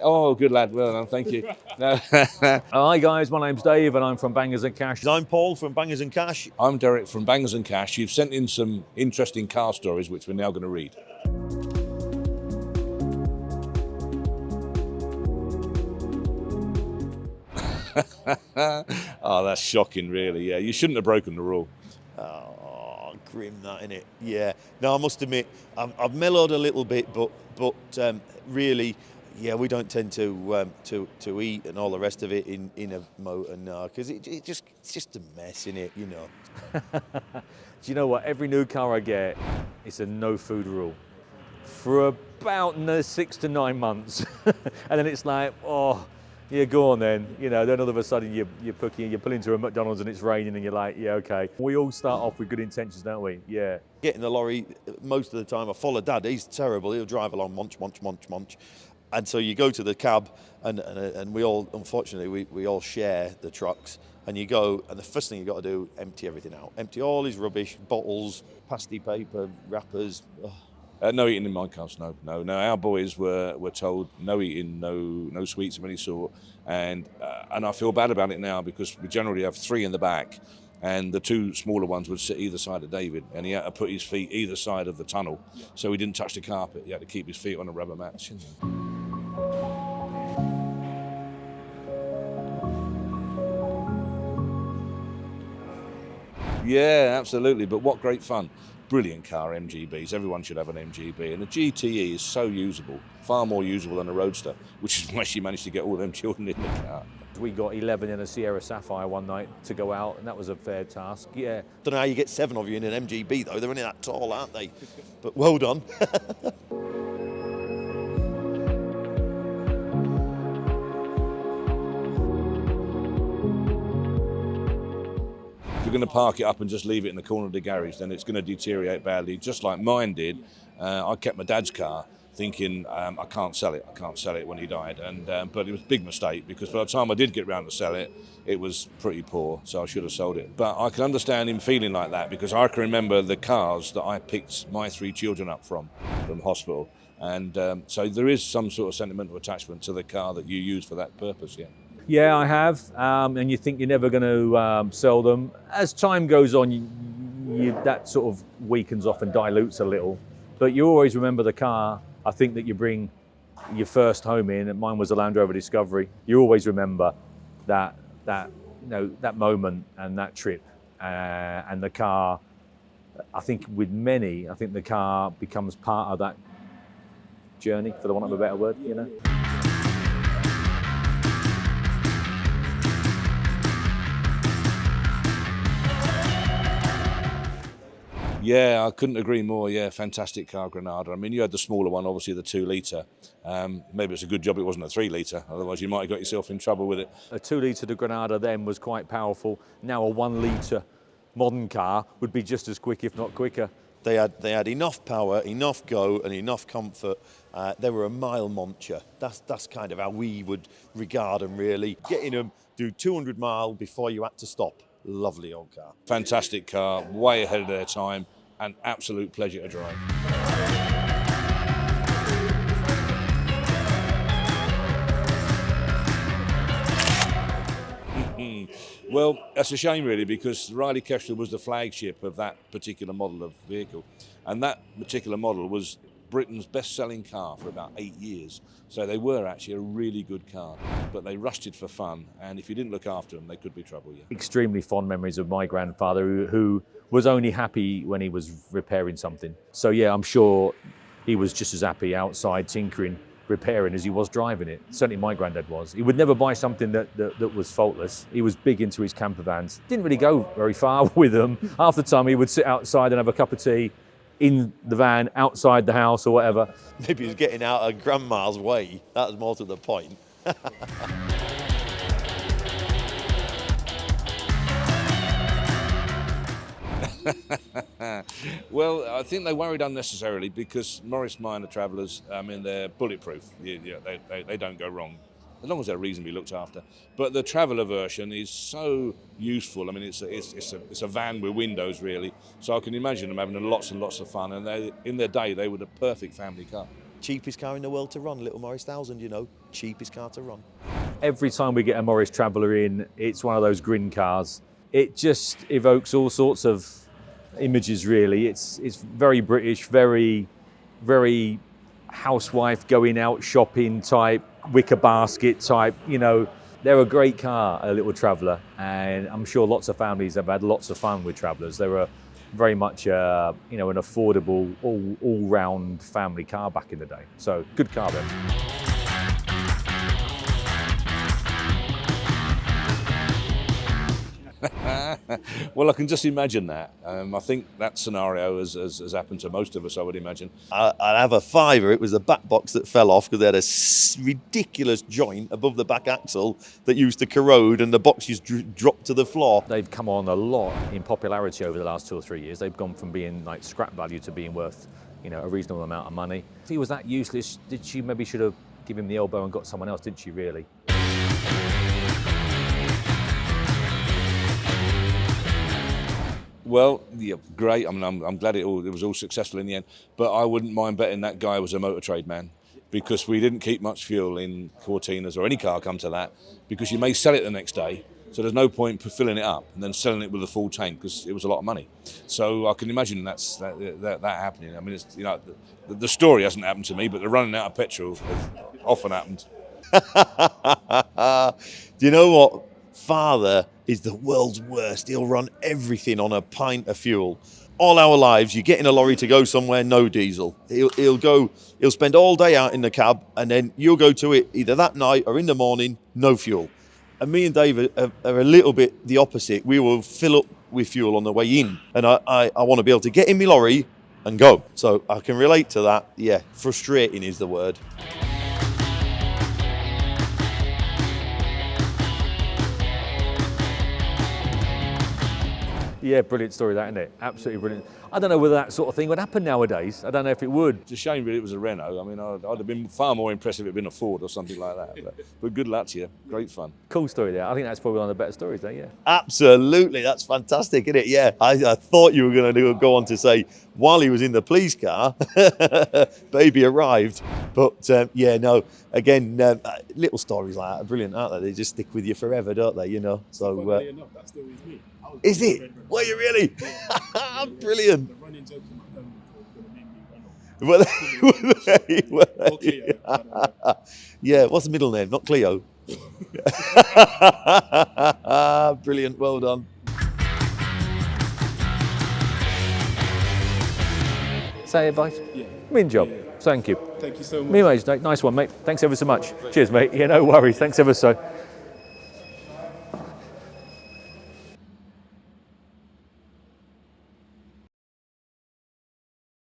Oh, good lad. Well done, thank you. No. Hi guys, my name's Dave and I'm from Bangers and Cash. I'm Paul from Bangers and Cash. I'm Derek from Bangers and Cash. You've sent in some interesting car stories, which we're now going to read. Oh, that's shocking, really. Yeah, you shouldn't have broken the rule. Oh, grim that, innit? Yeah. No, I must admit, I've mellowed a little bit, but really, yeah, we don't tend to eat and all the rest of it in a motor now, because it's just a mess, innit? You know. Do you know what? Every new car I get, it's a no food rule for about 6 to 9 months, and then it's like, oh, yeah, go on then. You know, then all of a sudden you pull into a McDonald's and it's raining, and you're like, yeah, okay. We all start off with good intentions, don't we? Yeah. Get in the lorry most of the time. I follow Dad. He's terrible. He'll drive along, munch. And so you go to the cab, and we all, unfortunately, we all share the trucks. And you go, and the first thing you got to do, empty everything out. Empty all his rubbish, bottles, pasty paper, wrappers. No eating in my cars, no. Our boys were told no eating, no sweets of any sort, and I feel bad about it now because we generally have 3 in the back, and the 2 smaller ones would sit either side of David, and he had to put his feet either side of the tunnel, so he didn't touch the carpet. He had to keep his feet on a rubber mat. Yeah, absolutely. But what great fun. Brilliant car, MGBs. Everyone should have an MGB. And the GTE is so usable, far more usable than a Roadster, which is why she managed to get all them children in the car. We got 11 in a Sierra Sapphire one night to go out, and that was a fair task. Yeah. Don't know how you get 7 of you in an MGB, though. They're only that tall, aren't they? But well done. If you're going to park it up and just leave it in the corner of the garage, then it's going to deteriorate badly, just like mine did. I kept my dad's car thinking, I can't sell it when he died. But it was a big mistake, because by the time I did get round to sell it, it was pretty poor, so I should have sold it. But I can understand him feeling like that, because I can remember the cars that I picked my 3 children up from hospital. And so there is some sort of sentimental attachment to the car that you use for that purpose, yeah. Yeah, I have, and you think you're never going to sell them. As time goes on, that sort of weakens off and dilutes a little. But you always remember the car, I think, that you bring your first home in, and mine was a Land Rover Discovery. You always remember that moment and that trip, and the car. I think with many, I think the car becomes part of that journey, for the want of a better word, you know. Yeah, I couldn't agree more. Yeah, fantastic car, Granada. I mean, you had the smaller one, obviously the 2 litre. Maybe it's a good job it wasn't a 3 litre, otherwise you might have got yourself in trouble with it. A 2 litre de Granada then was quite powerful. Now a 1 litre modern car would be just as quick, if not quicker. They had enough power, enough go, and enough comfort. They were a mile muncher. That's kind of how we would regard them, really. Getting them, do 200 mile before you had to stop. Lovely old car. Fantastic car, way ahead of their time, and absolute pleasure to drive. Well, that's a shame, really, because Riley Kesha was the flagship of that particular model of vehicle, and that particular model was Britain's best-selling car for about 8 years. So they were actually a really good car, but they rushed it for fun, and if you didn't look after them, they could be trouble, yeah. Extremely fond memories of my grandfather, who was only happy when he was repairing something. So yeah, I'm sure he was just as happy outside tinkering, repairing, as he was driving it. Certainly my granddad was. He would never buy something that was faultless. He was big into his camper vans. Didn't really go very far with them. Half the time he would sit outside and have a cup of tea in the van, outside the house or whatever. Maybe he was getting out of grandma's way. That was more to the point. Well, I think they worried unnecessarily, because Morris Minor Travellers, I mean, they're bulletproof. They don't go wrong, as long as they're reasonably looked after. But the Traveller version is so useful. I mean, it's a van with windows, really. So I can imagine them having lots and lots of fun. And in their day, they were the perfect family car. cheapest car in the world to run, little Morris 1000, you know, cheapest car to run. Every time we get a Morris Traveller in, it's one of those grin cars. It just evokes all sorts of images, really. It's very British, very housewife going out shopping type, wicker basket type, you know. They're a great car, a little Traveller, and I'm sure lots of families have had lots of fun with Travellers. They're very much you know, an affordable, all-round family car back in the day. So good car then. Well, I can just imagine that. I think that scenario has happened to most of us, I would imagine. I have a Fiverr. It was the back box that fell off because they had a ridiculous joint above the back axle that used to corrode, and the box just dropped to the floor. They've come on a lot in popularity over the last 2 or 3 years. They've gone from being like scrap value to being worth, you know, a reasonable amount of money. If he was that useless, she maybe should have given him the elbow and got someone else, didn't she, really? Well, yeah, great. I mean, I'm glad it was all successful in the end. But I wouldn't mind betting that guy was a motor trade man, because we didn't keep much fuel in Cortinas or any car come to that, because you may sell it the next day. So there's no point filling it up and then selling it with a full tank, because it was a lot of money. So I can imagine that happening. I mean, it's, you know, the story hasn't happened to me, but the running out of petrol has often happened. Do you know what? Father is the world's worst. He'll run everything on a pint of fuel. All our lives, you get in a lorry to go somewhere, no diesel. He'll spend all day out in the cab, and then you'll go to it either that night or in the morning, no fuel. And me and Dave are a little bit the opposite. We will fill up with fuel on the way in, and I want to be able to get in my lorry and go. So I can relate to that. Yeah, frustrating is the word. Yeah, brilliant story, that, isn't it? Absolutely brilliant. I don't know whether that sort of thing would happen nowadays. I don't know if it would. It's a shame that it was a Renault. I mean, I'd have been far more impressed if it had been a Ford or something like that. But good luck to you. Great fun. Cool story there. I think that's probably one of the better stories there, yeah. Absolutely, that's fantastic, isn't it? Yeah, I thought you were going to go on to say, while he was in the police car, baby arrived. But yeah, no, again, little stories like that are brilliant, aren't they? They just stick with you forever, don't they? You know. So. Funnily enough, that story is me. Is it? Were you really? Brilliant. The running joke in my family was going to name me Renault. Well, Cleo. yeah, what's the middle name? Not Cleo. Brilliant, well done. Say it, boys. Yeah. Mean job. Yeah. Thank you. Thank you so much. Me, mate. Nice one, mate. Thanks ever so much. Cheers, mate. Yeah, no worries. Thanks ever so.